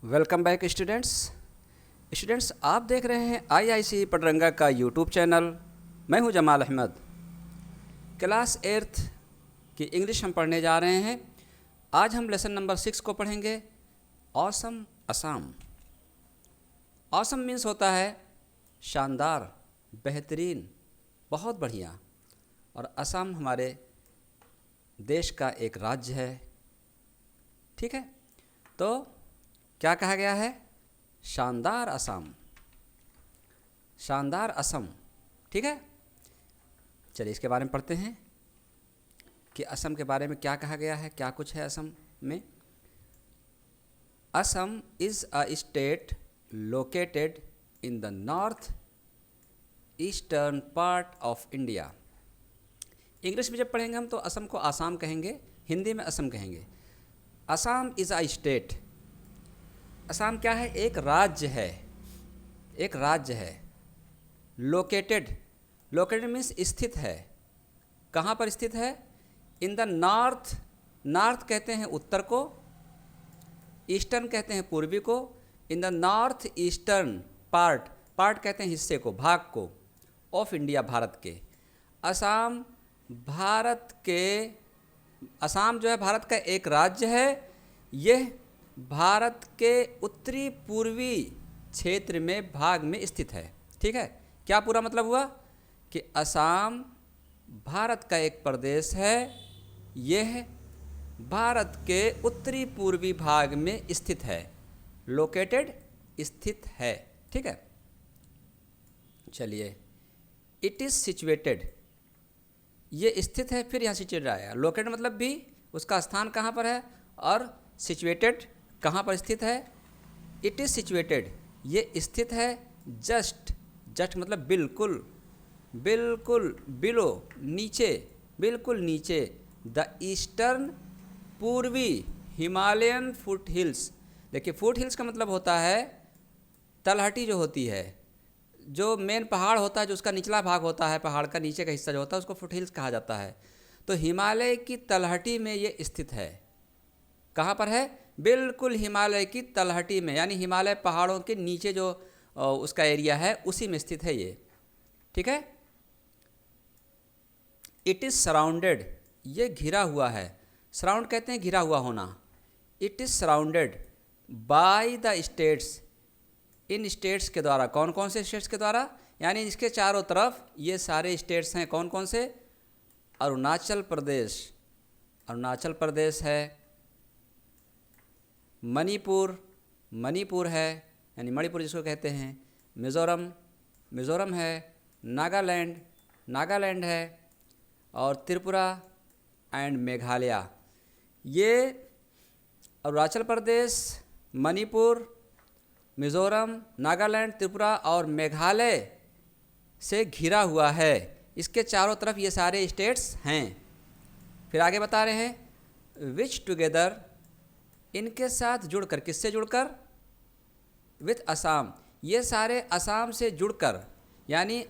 Welcome back students आप देख रहे हैं आईआईसी पटरंगा का यूट्यूब चैनल। मैं हूं जमाल अहमद। क्लास 8th की इंग्लिश हम पढ़ने जा रहे हैं। आज हम लेसन नंबर 6 को पढ़ेंगे। ऑसम असम। ऑसम मीन्स होता है शानदार, बेहतरीन, बहुत बढ़िया। और असम हमारे देश का एक राज्य है। ठीक है, तो क्या कहा गया है? शानदार असम, शानदार असम। ठीक है, चलिए इसके बारे में पढ़ते हैं कि असम के बारे में क्या कहा गया है, क्या कुछ है असम में। Assam is a state located in the north eastern part of India. English में जब पढ़ेंगे हम तो असम को आसाम कहेंगे, हिंदी में असम कहेंगे। Assam is a state. Assam क्या है? एक राज्य है, एक राज्य है। लोकेटेड, लोकेटेड मीन्स स्थित है। कहाँ पर स्थित है? इन द नॉर्थ, नॉर्थ कहते हैं उत्तर को, ईस्टर्न कहते हैं पूर्वी को। इन the north eastern part, part कहते हैं हिस्से को, भाग को, ऑफ इंडिया, भारत के। असम भारत के, असम जो है भारत का एक राज्य है। यह भारत के उत्तरी पूर्वी क्षेत्र में भाग में स्थित है। ठीक है, क्या पूरा मतलब हुआ कि असम भारत का एक प्रदेश है। यह भारत के उत्तरी पूर्वी भाग में स्थित है। लोकेटेड, स्थित है। ठीक है, चलिए। इट इज़ सिचुएटेड, ये स्थित है, फिर यहाँ सिचुएटेड आया। लोकेटेड मतलब भी उसका स्थान कहाँ पर है, और सिचुएटेड कहाँ पर स्थित है। इट इज़ सिचुएटेड, ये स्थित है। जस्ट, जस्ट मतलब बिल्कुल, बिल्कुल बिलो, नीचे, बिल्कुल नीचे। द ईस्टर्न, पूर्वी हिमालयन फुट हिल्स। देखिए, फुट हिल्स का मतलब होता है तलहटी जो होती है, जो मेन पहाड़ होता है, जो उसका निचला भाग होता है, पहाड़ का नीचे का हिस्सा जो होता है, उसको फुट हिल्स कहा जाता है। तो हिमालय की तलहटी में ये स्थित है। कहाँ पर है? बिल्कुल हिमालय की तलहटी में, यानी हिमालय पहाड़ों के नीचे जो उसका एरिया है, उसी में स्थित है ये। ठीक है। इट इज़ सराउंडेड, ये घिरा हुआ है। सराउंड कहते हैं घिरा हुआ होना। It is surrounded by the states, in states के द्वारा। कौन कौन से स्टेट्स के द्वारा? यानी इसके चारों तरफ ये सारे स्टेट्स हैं। कौन कौन से? अरुणाचल प्रदेश, अरुणाचल प्रदेश है। मणिपुर, मणिपुर है, यानी मणिपुर जिसको कहते हैं। मिज़ोरम, मिज़ोरम है। नागालैंड, नागालैंड है। और त्रिपुरा एंड मेघालय। ये अरुणाचल प्रदेश, मणिपुर, मिज़ोरम, नागालैंड, त्रिपुरा और मेघालय से घिरा हुआ है। इसके चारों तरफ ये सारे स्टेट्स हैं। फिर आगे बता रहे हैं विच टुगेदर, इनके साथ जुड़कर। किससे जुड़कर? विथ असम, ये सारे असम से जुड़कर। यानी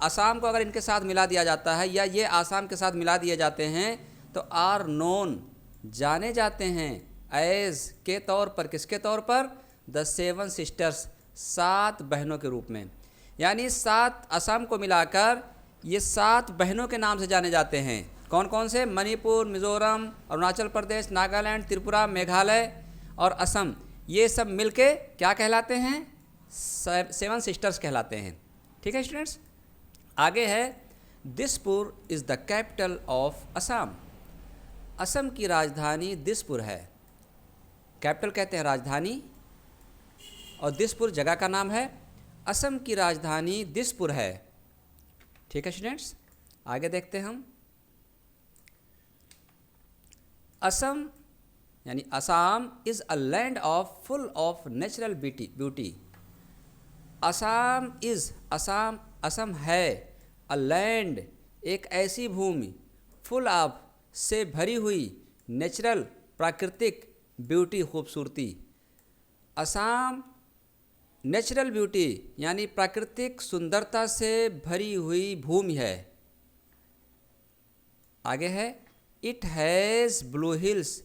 असम को अगर इनके साथ मिला दिया जाता है, या ये असम के साथ मिला दिए जाते हैं, तो आर नोन, जाने जाते हैं, एज के तौर पर। किसके तौर पर? द 7 सिस्टर्स, 7 बहनों के रूप में। यानी 7 असम को मिलाकर ये 7 बहनों के नाम से जाने जाते हैं। कौन कौन से? मणिपुर, मिज़ोरम, अरुणाचल प्रदेश, नागालैंड, त्रिपुरा, मेघालय और असम। ये सब मिलके क्या कहलाते हैं? 7 सिस्टर्स कहलाते हैं। ठीक है स्टूडेंट्स, आगे है Dispur is the capital of Assam. Assam की राजधानी दिसपुर है। कैपिटल कहते हैं राजधानी, और दिसपुर जगह का नाम है। असम की राजधानी दिसपुर है। ठीक है स्टूडेंट्स, आगे देखते हैं हम। असम यानी Assam is a land of full of natural beauty. Assam is, Assam, Assam है, अ लैंड, एक ऐसी भूमि, फुल ऑफ, से भरी हुई, नेचुरल, प्राकृतिक, ब्यूटी, खूबसूरती। असम नेचुरल ब्यूटी यानी प्राकृतिक सुंदरता से भरी हुई भूमि है। आगे है इट हैज़ ब्लू हिल्स,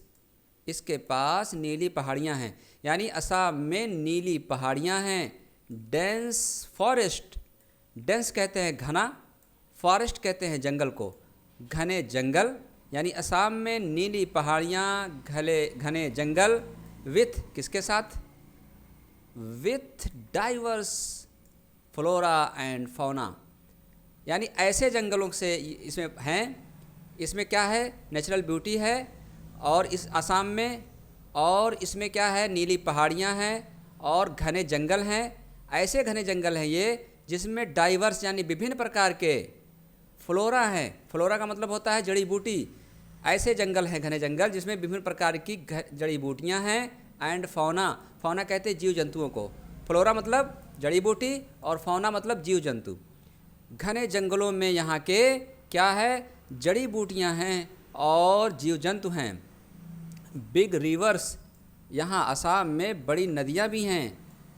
इसके पास नीली पहाड़ियाँ हैं, यानी असम में नीली पहाड़ियाँ हैं। डेंस फॉरेस्ट, डेंस कहते हैं घना, फॉरेस्ट कहते हैं जंगल को, घने जंगल, यानी असम में नीली पहाड़ियाँ, घने जंगल, विथ किसके साथ, with diverse flora and fauna, यानी ऐसे जंगलों से इसमें हैं, इसमें क्या है, नेचुरल ब्यूटी है और इस असम में, और इसमें क्या है, नीली पहाड़ियाँ हैं और घने जंगल हैं। ऐसे घने जंगल हैं ये जिसमें डाइवर्स यानी विभिन्न प्रकार के फ्लोरा हैं, फ्लोरा का मतलब होता है जड़ी बूटी, ऐसे जंगल हैं, घने जंगल जिसमें विभिन्न प्रकार की जड़ी बूटियाँ हैं। एंड फौना, फौना कहते हैं जीव जंतुओं को, फ्लोरा मतलब जड़ी बूटी और फौना मतलब जीव जंतु। घने जंगलों में यहाँ के क्या है, जड़ी बूटियाँ हैं और जीव जंतु हैं। बिग रिवर्स, यहाँ असम में बड़ी नदियाँ भी हैं।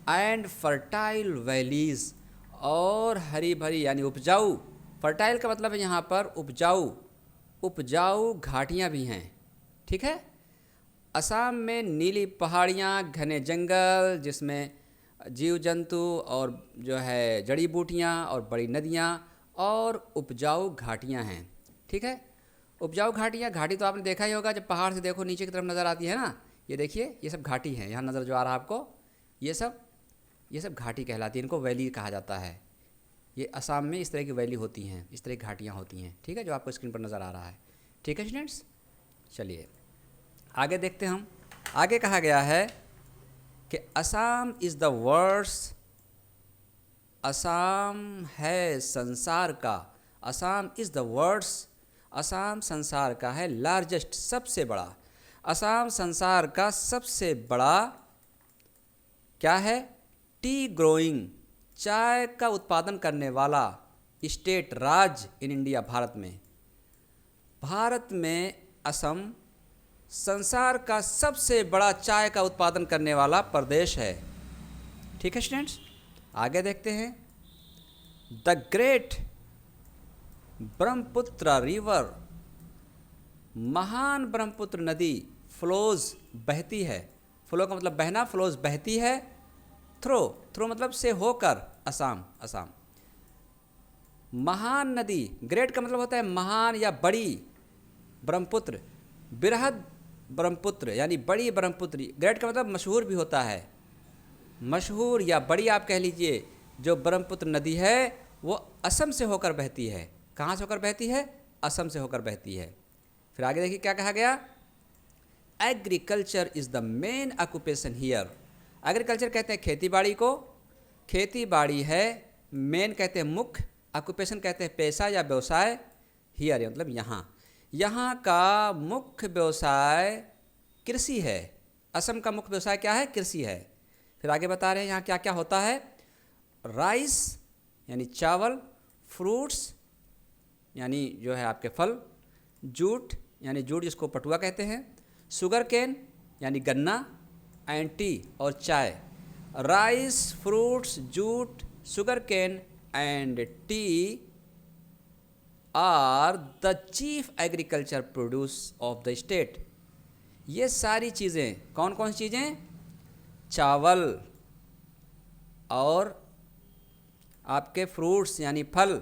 एंड फर्टाइल वैलीज़, और हरी भरी यानी उपजाऊ, फर्टाइल का मतलब है यहाँ पर उपजाऊ, उपजाऊ घाटियाँ भी हैं। ठीक है, असम में नीली पहाड़ियाँ, घने जंगल जिसमें जीव जंतु और जो है जड़ी बूटियाँ और बड़ी नदियाँ और उपजाऊ घाटियाँ हैं। ठीक है, उपजाऊ घाटियाँ, घाटी तो आपने देखा ही होगा, जब पहाड़ से देखो नीचे की तरफ नज़र आती है ना, ये देखिए ये सब घाटी है, यहाँ नज़र जो आ रहा है आपको, ये सब घाटी कहलाती है, इनको वैली कहा जाता है। ये असम में इस तरह की वैली होती हैं, इस तरह की घाटियाँ होती हैं। ठीक है, जो आपको स्क्रीन पर नज़र आ रहा है। ठीक है स्टूडेंट्स, चलिए आगे देखते हैं हम। आगे कहा गया है कि Assam is the world's, Assam है संसार का, Assam is the world's, Assam संसार का है लार्जेस्ट, सबसे बड़ा, असम संसार का सबसे बड़ा क्या है, टी ग्रोइंग, चाय का उत्पादन करने वाला स्टेट, राज्य इन इंडिया, भारत में। भारत में असम संसार का सबसे बड़ा चाय का उत्पादन करने वाला प्रदेश है। ठीक है स्टूडेंट्स, आगे देखते हैं। द ग्रेट ब्रह्मपुत्र रिवर, महान ब्रह्मपुत्र नदी फ्लोज, बहती है, फ्लो का मतलब बहना, फ्लोज बहती है, थ्रो, थ्रो मतलब से होकर, असम, असम। महान नदी, ग्रेट का मतलब होता है महान या बड़ी, ब्रह्मपुत्र, बृहद ब्रह्मपुत्र यानी बड़ी ब्रह्मपुत्र, ग्रेट का मतलब मशहूर भी होता है, मशहूर या बड़ी आप कह लीजिए, जो ब्रह्मपुत्र नदी है वो असम से होकर बहती है। कहाँ से होकर बहती है, असम से होकर बहती है। फिर आगे देखिए क्या कहा गया, agriculture is the main occupation here, agriculture कहते हैं खेती बाड़ी को, खेती बाड़ी है, मेन कहते हैं मुख्य, ऑक्यूपेशन कहते हैं पेशा या व्यवसाय, हियर मतलब यहाँ, यहाँ का मुख्य व्यवसाय कृषि है, असम का मुख्य व्यवसाय क्या है, कृषि है। फिर आगे बता रहे हैं यहाँ क्या क्या होता है, राइस यानी चावल, फ्रूट्स यानी जो है आपके फल, जूट यानी जूट जिसको पटुआ कहते हैं, शुगर केन यानी गन्ना, एंड टी और चाय। Rice, fruits, jute, sugar cane and tea are the chief agriculture produce of the state. ये सारी चीज़ें कौन कौन सी चीज़ें, चावल और आपके फ्रूट्स यानी फल,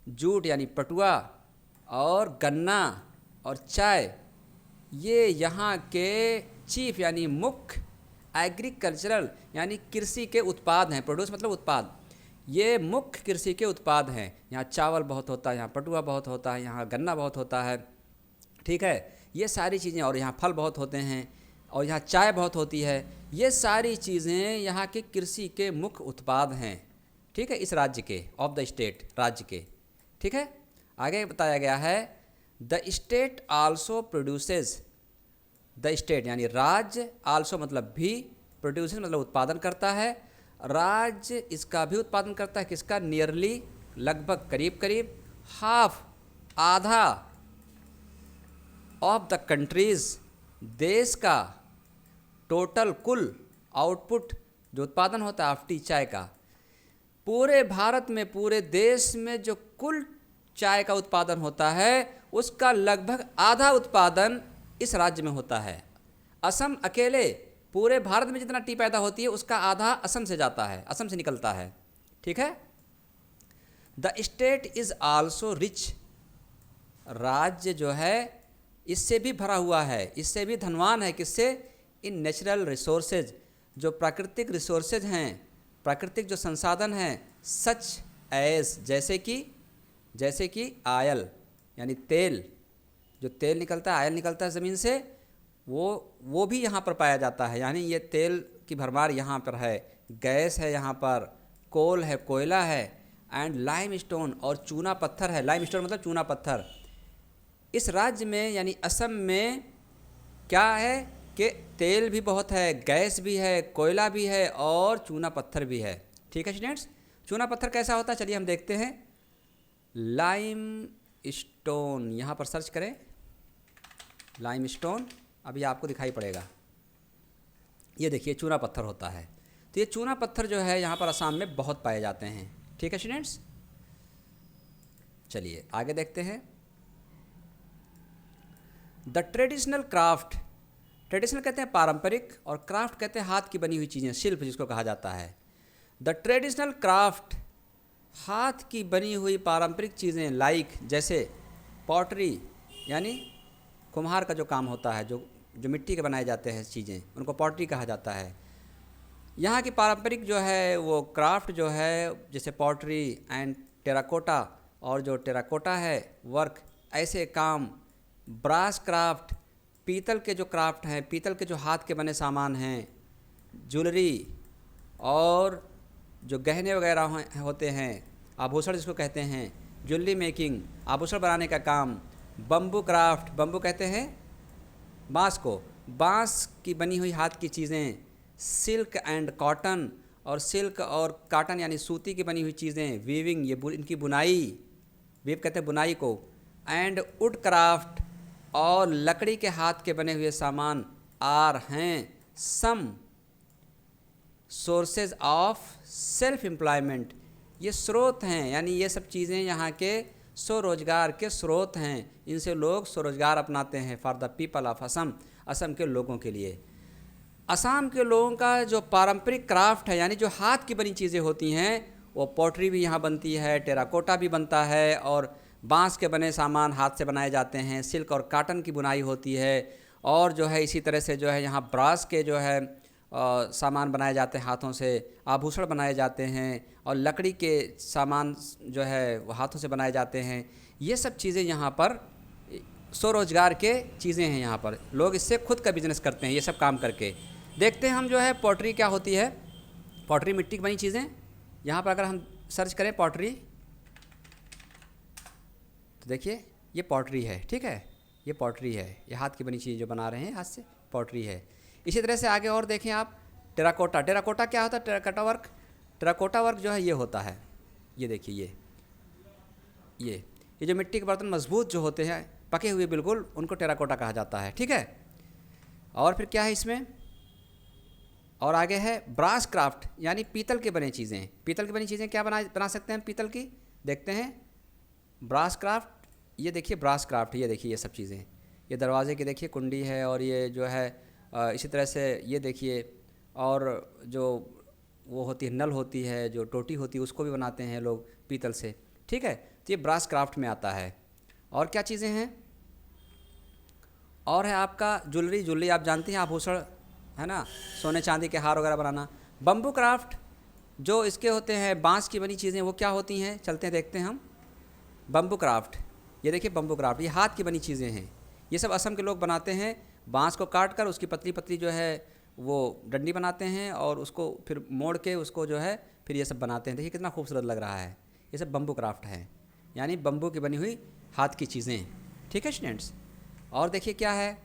जूट यानी पटुआ और गन्ना और चाय, ये यहाँ के चीफ यानी मुख्य एग्रीकल्चरल यानी कृषि के उत्पाद हैं, प्रोड्यूस मतलब उत्पाद, ये मुख्य कृषि के उत्पाद हैं। यहाँ चावल बहुत होता है, यहाँ पटुआ बहुत होता है, यहाँ गन्ना बहुत होता है। ठीक है, ये सारी चीज़ें, और यहाँ फल बहुत होते हैं और यहाँ चाय बहुत होती है, ये सारी चीज़ें यहाँ के कृषि के मुख्य उत्पाद हैं। ठीक है, इस राज्य के, ऑफ द स्टेट, राज्य के। ठीक है, आगे बताया गया है the state also produces, the state यानी राज्य, आल्सो मतलब भी, प्रोड्यूसेस मतलब उत्पादन करता है, राज्य इसका भी उत्पादन करता है, किसका, नियरली लगभग करीब करीब, हाफ आधा, ऑफ द कंट्रीज देश का, टोटल कुल आउटपुट जो उत्पादन होता है ऑफ टी चाय का, पूरे भारत में, पूरे देश में जो कुल चाय का उत्पादन होता है उसका लगभग आधा उत्पादन इस राज्य में होता है, असम अकेले पूरे भारत में जितना टी पैदा होती है उसका आधा असम से जाता है, असम से निकलता है। ठीक है। The state is also rich, राज्य जो है इससे भी भरा हुआ है, इससे भी धनवान है। किससे? इन नेचुरल रिसोर्सेज, जो प्राकृतिक रिसोर्सेज हैं, प्राकृतिक जो संसाधन हैं, सच एज, जैसे कि आयल यानी तेल, जो तेल निकलता है, आयल निकलता है ज़मीन से, वो भी यहाँ पर पाया जाता है। यानी ये तेल की भरमार यहाँ पर है, गैस है यहाँ पर, कोल है, कोयला है, एंड लाइम स्टोन, और चूना पत्थर है। लाइम स्टोन मतलब चूना पत्थर। इस राज्य में यानी असम में क्या है कि तेल भी बहुत है, गैस भी है, कोयला भी है और चूना पत्थर भी है। ठीक है स्टूडेंट्स। चूना पत्थर कैसा होता है चलिए हम देखते हैं। लाइम स्टोन, यहाँ पर सर्च करें लाइम स्टोन, अभी आपको दिखाई पड़ेगा। ये देखिए चूना पत्थर होता है। तो ये चूना पत्थर जो है यहाँ पर असम में बहुत पाए जाते हैं। ठीक है स्टूडेंट्स। चलिए आगे देखते हैं। द ट्रेडिशनल क्राफ्ट, ट्रेडिशनल कहते हैं पारंपरिक और क्राफ्ट कहते हैं हाथ की बनी हुई चीज़ें, शिल्प जिसको कहा जाता है। द ट्रेडिशनल क्राफ्ट, हाथ की बनी हुई पारंपरिक चीज़ें, लाइक जैसे पॉटरी यानी कुम्हार का जो काम होता है, जो मिट्टी के बनाए जाते हैं चीज़ें, उनको पॉटरी कहा जाता है। यहाँ की पारंपरिक जो है वो क्राफ्ट जो है जैसे पॉटरी एंड टेराकोटा, और जो टेराकोटा है वर्क, ऐसे काम, ब्रास क्राफ्ट, पीतल के जो क्राफ्ट हैं, पीतल के जो हाथ के बने सामान हैं, ज्वेलरी और जो गहने वगैरह होते हैं, आभूषण जिसको कहते हैं, ज्वेलरी मेकिंग, आभूषण बनाने का काम, बम्बू क्राफ्ट, बम्बू कहते हैं बाँस को, बाँस की बनी हुई हाथ की चीज़ें, सिल्क एंड कॉटन, और सिल्क और कॉटन यानी सूती की बनी हुई चीज़ें, वीविंग, ये इनकी बुनाई, वीव कहते हैं बुनाई को, एंड वुड क्राफ्ट, और लकड़ी के हाथ के बने हुए सामान आर हैं some sources of self employment, ये स्रोत हैं, यानी ये सब चीज़ें यहाँ के स्वरोजगार के स्रोत हैं। इनसे लोग स्वरोजगार अपनाते हैं for the people of Assam, Assam के लोगों के लिए। असम के लोगों का जो पारंपरिक क्राफ्ट है यानी जो हाथ की बनी चीज़ें होती हैं, वो पॉटरी भी यहाँ बनती है, टेराकोटा भी बनता है, और बांस के बने सामान हाथ से बनाए जाते हैं, सिल्क और कॉटन की बुनाई होती है, और जो है इसी तरह से जो है यहाँ ब्रास के जो है सामान बनाए जाते हैं, हाथों से आभूषण बनाए जाते हैं, और लकड़ी के सामान जो है वो हाथों से बनाए जाते हैं। ये सब चीज़ें यहाँ पर स्वरोजगार के चीज़ें हैं। यहाँ पर लोग इससे खुद का बिजनेस करते हैं ये सब काम करके। देखते हैं हम जो है पॉटरी क्या होती है। पॉटरी मिट्टी की बनी चीज़ें, यहाँ पर अगर हम सर्च करें पॉटरी तो देखिए ये पॉटरी है। ठीक है, ये पॉटरी है, ये हाथ की बनी चीज़ जो बना रहे हैं हाथ से, पॉटरी है। इसी तरह से आगे और देखें आप टेराकोटा। टेराकोटा क्या होता है? टेराकोटा वर्क, टेराकोटा वर्क जो है ये होता है, ये देखिए ये जो मिट्टी के बर्तन मजबूत जो होते हैं पके हुए बिल्कुल, उनको टेराकोटा कहा जाता है। ठीक है, और फिर क्या है इसमें, और आगे है ब्रास क्राफ्ट यानी पीतल के बने चीज़ें। पीतल की बनी चीज़ें क्या बना सकते हैं पीतल की, देखते हैं ब्रास क्राफ्ट। ये देखिए ब्रास क्राफ्ट, ये देखिए ये सब चीज़ें, ये दरवाजे की देखिए कुंडी है, और ये जो है इसी तरह से ये देखिए, और जो वो होती है नल होती है, जो टोटी होती है, उसको भी बनाते हैं लोग पीतल से। ठीक है, तो ये ब्रास क्राफ्ट में आता है। और क्या चीज़ें हैं, और है आपका ज्वेलरी। ज्वेलरी आप जानते हैं आभूषण है ना, सोने चांदी के हार वगैरह बनाना। बम्बू क्राफ्ट जो इसके होते हैं बांस की बनी चीज़ें, वो क्या होती हैं चलते हैं देखते हैं हम। बम्बू क्राफ्ट, ये देखिए बम्बू क्राफ्ट, ये हाथ की बनी चीज़ें हैं। ये सब असम के लोग बनाते हैं, बांस को काट कर उसकी पतली पतली जो है वो डंडी बनाते हैं, और उसको फिर मोड़ के उसको जो है फिर ये सब बनाते हैं। देखिए कितना खूबसूरत लग रहा है। ये सब बम्बू क्राफ्ट है, यानी बम्बू की बनी हुई हाथ की चीज़ें। ठीक है स्टूडेंट्स, और देखिए क्या है,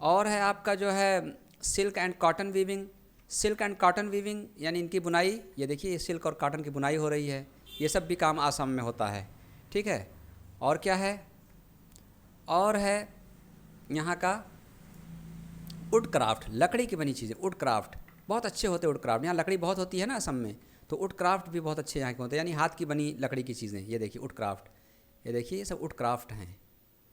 और है आपका जो है silk and cotton weaving. Silk and cotton weaving यानी इनकी बुनाई, ये देखिए ये सिल्क और कॉटन की बुनाई हो रही है। ये सब भी काम आसाम में होता है। ठीक है, और क्या है, और है यहाँ का वुड क्राफ्ट, लकड़ी की बनी चीज़ें। वुड क्राफ्ट बहुत अच्छे होते हैं, वुड क्राफ्ट, यहाँ लकड़ी बहुत होती है ना असम में, तो वुड क्राफ्ट भी बहुत अच्छे यहाँ के होते हैं, यानी हाथ की बनी लकड़ी की चीज़ें। ये देखिए वुड क्राफ्ट, ये देखिए ये सब वुड क्राफ्ट हैं,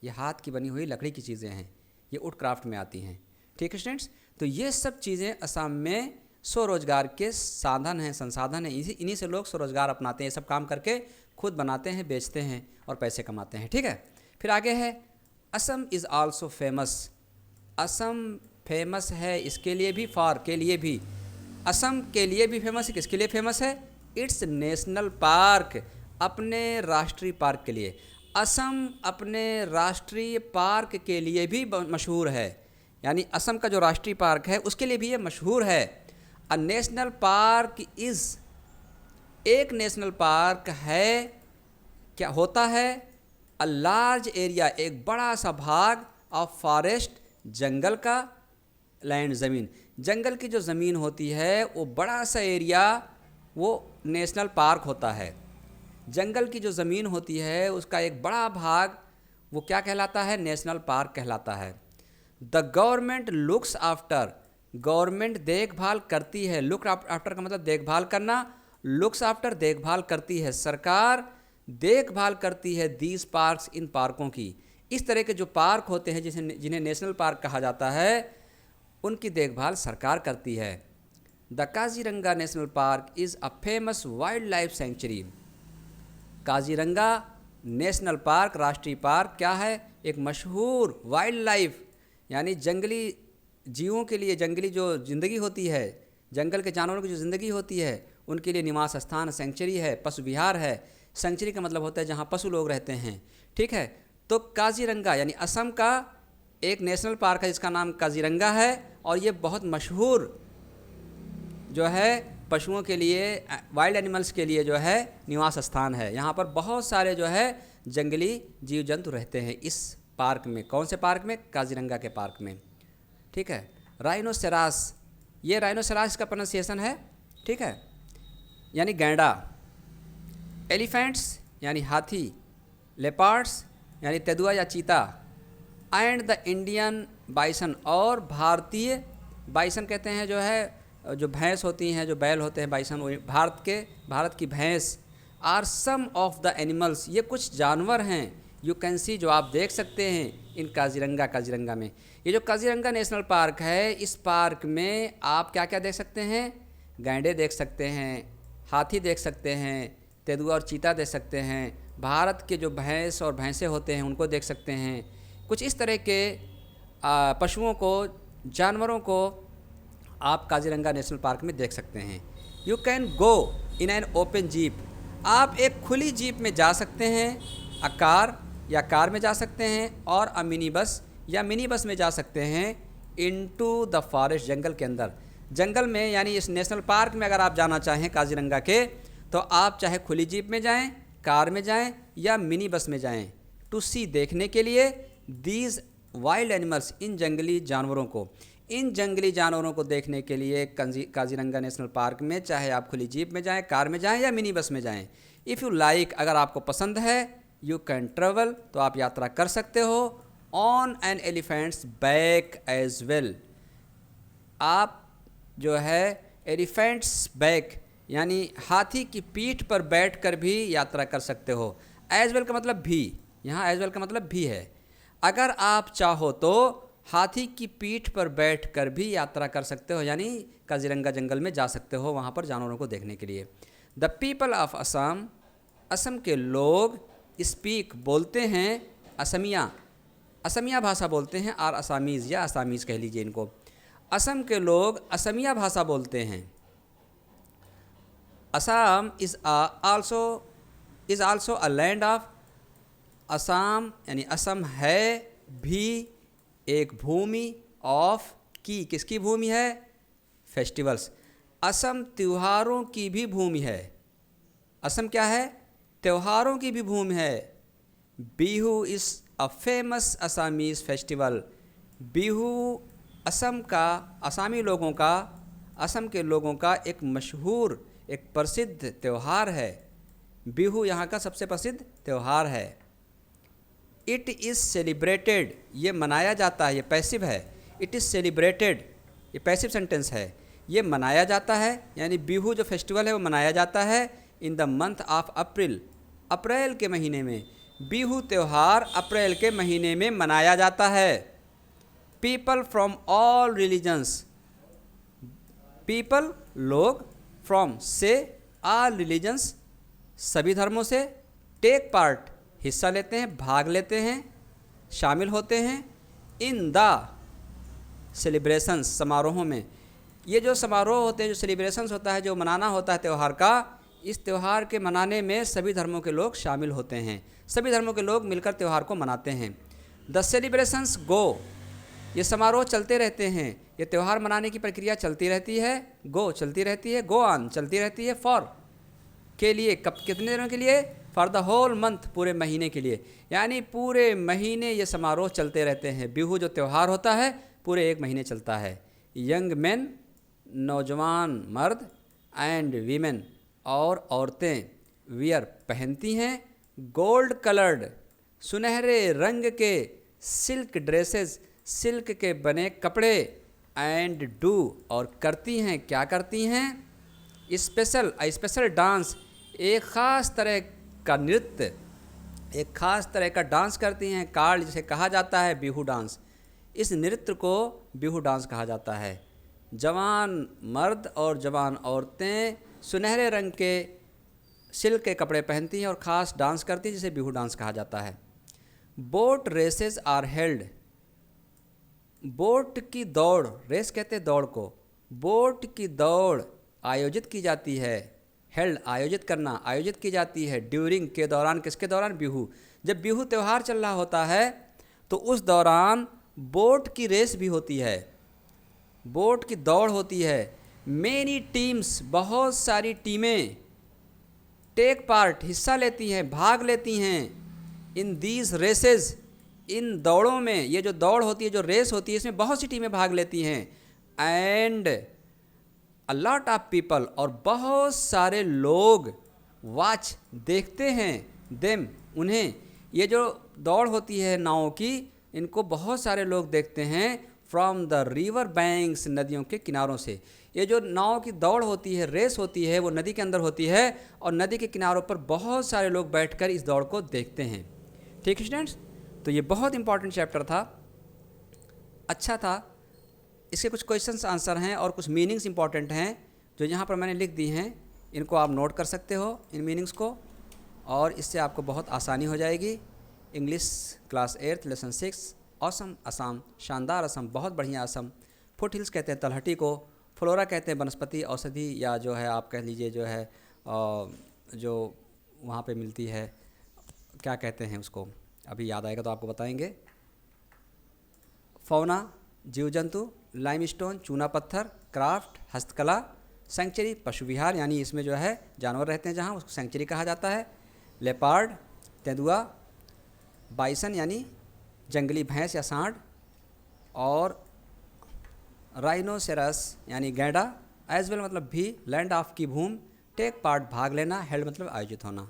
ये हाथ की बनी हुई लकड़ी की चीज़ें हैं, ये वुड क्राफ्ट में आती हैं। ठीक है स्टूडेंट्स, तो ये सब चीज़ें असम में स्वरोजगार के साधन हैं, संसाधन हैं, इन्हीं से लोग स्वरोजगार अपनाते हैं, ये सब काम करके खुद बनाते हैं, बेचते हैं और पैसे कमाते हैं। ठीक है, फिर आगे है Assam is also famous. Assam famous है इसके लिए भी, फॉर के लिए भी, असम के लिए भी फेमस है। किसके लिए फेमस है? इट्स नेशनल पार्क, अपने राष्ट्रीय पार्क के लिए। असम अपने राष्ट्रीय पार्क के लिए भी मशहूर है, यानी असम का जो राष्ट्रीय पार्क है उसके लिए भी ये मशहूर है। अ नेशनल पार्क इज़, एक नेशनल पार्क है, क्या होता है? अ लार्ज एरिया, एक बड़ा सा भाग, ऑफ फॉरेस्ट, जंगल का, लैंड, ज़मीन, जंगल की जो ज़मीन होती है वो बड़ा सा एरिया वो नेशनल पार्क होता है। जंगल की जो ज़मीन होती है उसका एक बड़ा भाग वो क्या कहलाता है? नेशनल पार्क कहलाता है। The government looks after, government देखभाल करती है। लुक आफ्टर का मतलब देखभाल करना, लुक्स आफ्टर देखभाल करती है, सरकार देखभाल करती है दीज पार्क्स, इन पार्कों की। इस तरह के जो पार्क होते हैं जिन्हें नेशनल पार्क कहा जाता है उनकी देखभाल सरकार करती है। The Kaziranga national park is a famous wild life sanctuary. Kaziranga national park, राष्ट्रीय पार्क क्या है? एक मशहूर वाइल्ड लाइफ, यानी जंगली जीवों के लिए, जंगली जो ज़िंदगी होती है, जंगल के जानवरों की जो ज़िंदगी होती है उनके लिए निवास स्थान, सेंचुरी है, पशु विहार है। सेंचुरी का मतलब होता है जहाँ पशु लोग रहते हैं। ठीक है, तो काजीरंगा यानी असम का एक नेशनल पार्क है जिसका नाम काजीरंगा है, और ये बहुत मशहूर जो है पशुओं के लिए, वाइल्ड एनिमल्स के लिए जो है निवास स्थान है। यहाँ पर बहुत सारे जो है जंगली जीव जंतु रहते हैं इस पार्क में। कौन से पार्क में? काजीरंगा के पार्क में। ठीक है, राइनोसेरास, ये राइनोसेरास का प्रोनाउंसिएशन है। ठीक है, यानी गैंडा। एलिफेंट्स यानी हाथी, लेपर्ड्स यानी तेंदुआ या चीता, एंड द इंडियन बाइसन, और भारतीय बाइसन कहते हैं जो है जो भैंस होती हैं, जो बैल होते हैं, बाइसन भारत की भैंस। Are some of the animals, ये कुछ जानवर हैं, यू कैन सी, जो आप देख सकते हैं इन काजीरंगा में। ये जो काजीरंगा नेशनल पार्क है, इस पार्क में आप क्या क्या देख सकते हैं? गैंडे देख सकते हैं, हाथी देख सकते हैं, तेंदुआ और चीता देख सकते हैं, भारत के जो भैंस और भैंसे होते हैं उनको देख सकते हैं। कुछ इस तरह के पशुओं को, जानवरों को आप काजीरंगा नेशनल पार्क में देख सकते हैं। You can go in an open jeep, आप एक खुली जीप में जा सकते हैं, अ कार या कार में जा सकते हैं, और अ मिनी बस या मिनी बस में जा सकते हैं, इनटू द फॉरेस्ट, जंगल के अंदर। जंगल में यानी इस नेशनल पार्क में अगर आप जाना चाहें काजीरंगा के, तो आप चाहे खुली जीप में जाएं, कार में जाएं या मिनी बस में जाएं, टू सी, देखने के लिए, दीज वाइल्ड एनिमल्स, इन जंगली जानवरों को। इन जंगली जानवरों को देखने के लिए काजीरंगा नेशनल पार्क में चाहे आप खुली जीप में जाएं, कार में जाएं या मिनी बस में जाएं। इफ़ यू लाइक, अगर आपको पसंद है, यू कैन ट्रेवल, तो आप यात्रा कर सकते हो, on an elephant's back as well, आप जो है एलिफेंट्स बैक यानी हाथी की पीठ पर बैठकर भी यात्रा कर सकते हो। एज वेल का मतलब भी, यहाँ एज वेल का मतलब भी है। अगर आप चाहो तो हाथी की पीठ पर बैठकर भी यात्रा कर सकते हो, यानी काजीरंगा जंगल में जा सकते हो वहाँ पर जानवरों को देखने के लिए। The people of Assam, Assam के लोग, स्पीक, बोलते हैं, असमिया भाषा बोलते हैं, और असामीज़ या असामीज़ कह लीजिए इनको। असम के लोग असमिया भाषा बोलते हैं। Assam is also a land of, Assam यानी असम है भी एक भूमि ऑफ, की, किसकी भूमि है? फेस्टिवल्स, असम त्योहारों की भी भूमि है। असम क्या है? त्योहारों की भी भूमि है। Bihu is a famous Assamese festival, Bihu Assam का, असामी लोगों का, असम के लोगों का एक मशहूर, एक प्रसिद्ध त्यौहार है। बिहू यहाँ का सबसे प्रसिद्ध त्यौहार है। इट इज़ सेलिब्रेटेड, ये मनाया जाता है, ये पैसिव है। इट इज़ सेलिब्रेटेड, ये पैसिव सेंटेंस है, ये मनाया जाता है, यानी बिहू जो फेस्टिवल है वो मनाया जाता है in the month of April, अप्रैल के महीने में। बिहू त्यौहार अप्रैल के महीने में मनाया जाता है। People from all religions, people लोग, फ्रॉम से, ऑल रिलीजन्स सभी धर्मों से, टेक पार्ट हिस्सा लेते हैं, भाग लेते हैं, शामिल होते हैं, इन द सेलिब्रेशंस समारोहों में। ये जो समारोह होते हैं, जो सेलिब्रेशंस होता है, जो मनाना होता है त्यौहार का, इस त्यौहार के मनाने में सभी धर्मों के लोग शामिल होते हैं, सभी धर्मों के लोग मिलकर त्यौहार को मनाते हैं। द सेलिब्रेशंस गो, ये समारोह चलते रहते हैं, ये त्यौहार मनाने की प्रक्रिया चलती रहती है, गो चलती रहती है, गो ऑन चलती रहती है, फॉर के लिए, कब कितने दिनों के लिए, फॉर द होल मंथ पूरे महीने के लिए, यानी पूरे महीने ये समारोह चलते रहते हैं। बिहू जो त्यौहार होता है पूरे 1 महीने चलता है। यंग मैन नौजवान मर्द, एंड वीमेन और औरतें, वियर पहनती हैं, गोल्ड कलर्ड सुनहरे रंग के, सिल्क ड्रेसेस सिल्क के बने कपड़े, एंड डू और करती हैं, क्या करती हैं, स्पेशल डांस, एक ख़ास तरह का नृत्य, एक ख़ास तरह का डांस करती हैं, कार्ड जिसे कहा जाता है बिहू डांस। इस नृत्य को बिहू डांस कहा जाता है। जवान मर्द और जवान औरतें सुनहरे रंग के सिल्क के कपड़े पहनती हैं और ख़ास डांस करती हैं जिसे बिहू डांस कहा जाता है। Boat races are held, boat की दौड़, रेस कहते हैं दौड़ को, बोट की दौड़ आयोजित की जाती है, हेल्ड आयोजित करना, आयोजित की जाती है, ड्यूरिंग के दौरान, किसके दौरान, बिहू। जब बिहू त्यौहार चल रहा होता है तो उस दौरान बोट की रेस भी होती है, बोट की दौड़ होती है। मेनी टीम्स, बहुत सारी टीमें, टेक पार्ट हिस्सा लेती हैं, भाग लेती हैं, इन दीज रेसेस इन दौड़ों में, ये जो दौड़ होती है, जो रेस होती है, इसमें बहुत सी टीमें भाग लेती हैं। And a lot of people और बहुत सारे लोग, वाच देखते हैं, देम उन्हें, ये जो दौड़ होती है नावों की, इनको बहुत सारे लोग देखते हैं, फ्रॉम द रिवर बैंक्स नदियों के किनारों से। ये जो नाव की दौड़ होती है, रेस होती है, वो नदी के अंदर होती है और नदी के किनारों पर बहुत सारे लोग बैठकर इस दौड़ को देखते हैं। ठीक है स्टूडेंट्स, तो ये बहुत इंपॉर्टेंट चैप्टर था, अच्छा था। इसके कुछ क्वेश्चंस आंसर हैं और कुछ मीनिंग्स इंपॉर्टेंट हैं जो यहाँ पर मैंने लिख दी हैं, इनको आप नोट कर सकते हो इन मीनिंग्स को, और इससे आपको बहुत आसानी हो जाएगी। English class 8 lesson 6, Assam Assam, शानदार असम, बहुत बढ़िया असम। फुट हिल्स कहते हैं तलहटी को, फ्लोरा कहते हैं वनस्पति औषधि, या जो है आप कह लीजिए जो है जो वहाँ पे मिलती है, क्या कहते हैं उसको, अभी याद आएगा तो आपको बताएंगे। फौना जीव जंतु, लाइमस्टोन चूना पत्थर, क्राफ्ट हस्तकला, सेंचुरी पशु विहार, यानी इसमें जो है जानवर रहते हैं जहाँ, उसको सेंचुरी कहा जाता है। लेपार्ड तेंदुआ, बाइसन यानी जंगली भैंस या सांड, और राइनोसेरस यानी गैंडा, एज वेल मतलब भी, लैंड ऑफ की भूमि, टेक पार्ट भाग लेना, हेल्ड मतलब आयोजित होना।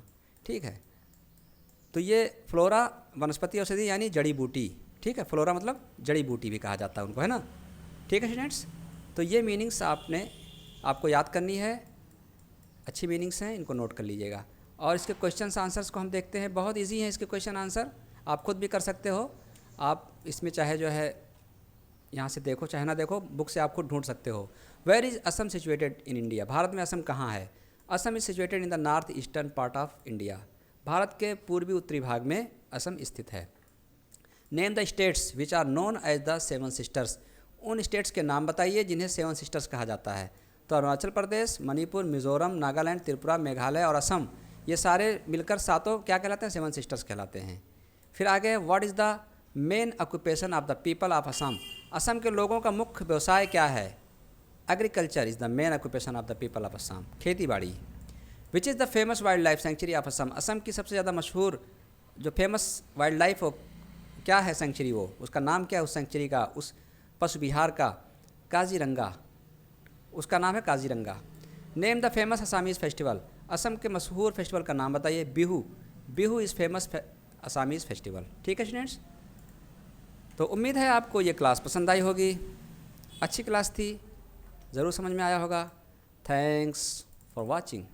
ठीक है, तो ये फ्लोरा वनस्पति औषधि यानी जड़ी बूटी, ठीक है, फ्लोरा मतलब जड़ी बूटी भी कहा जाता है उनको, है ना। ठीक है स्टूडेंट्स, तो ये मीनिंग्स आपको याद करनी है, अच्छी मीनिंग्स हैं, इनको नोट कर लीजिएगा। और इसके क्वेश्चन आंसर्स को हम देखते हैं, बहुत इजी हैं इसके क्वेश्चन आंसर, आप खुद भी कर सकते हो। आप इसमें चाहे जो है यहाँ से देखो चाहे ना देखो, बुक से आप खुद ढूंढ सकते हो। Where is Assam situated in India, Bharat में असम कहाँ है। Assam is situated in the north eastern part of India, Bharat के पूर्वी उत्तरी भाग में असम स्थित है। Name the states which are known as the 7 sisters, उन स्टेट्स के नाम बताइए जिन्हें 7 सिस्टर्स कहा जाता है। तो अरुणाचल प्रदेश, मणिपुर, मिजोरम, नागालैंड, त्रिपुरा, मेघालय और असम, ये सारे मिलकर सातों क्या कहलाते हैं, 7 सिस्टर्स कहलाते हैं। फिर आगे, what is the main occupation of the people of Assam, Assam के लोगों का मुख्य व्यवसाय क्या है। Agriculture is the main occupation of the people of Assam, खेती बाड़ी। Which is the famous wild life sanctuary of Assam, Assam की सबसे ज़्यादा मशहूर जो फेमस वाइल्ड लाइफ हो क्या है सेंचुरी, वो उसका नाम क्या है उस सेंचुरी का, उस पशु विहार का, काजीरंगा, उसका नाम है Kaziranga. Name the famous Assamese festival, Assam के मशहूर फेस्टिवल का नाम बताइए। Bihu, Bihu is famous Assamese festival. ठीक है स्टूडेंट्स, तो उम्मीद है आपको ये क्लास पसंद आई होगी, अच्छी क्लास थी, ज़रूर समझ में आया होगा। Thanks for watching.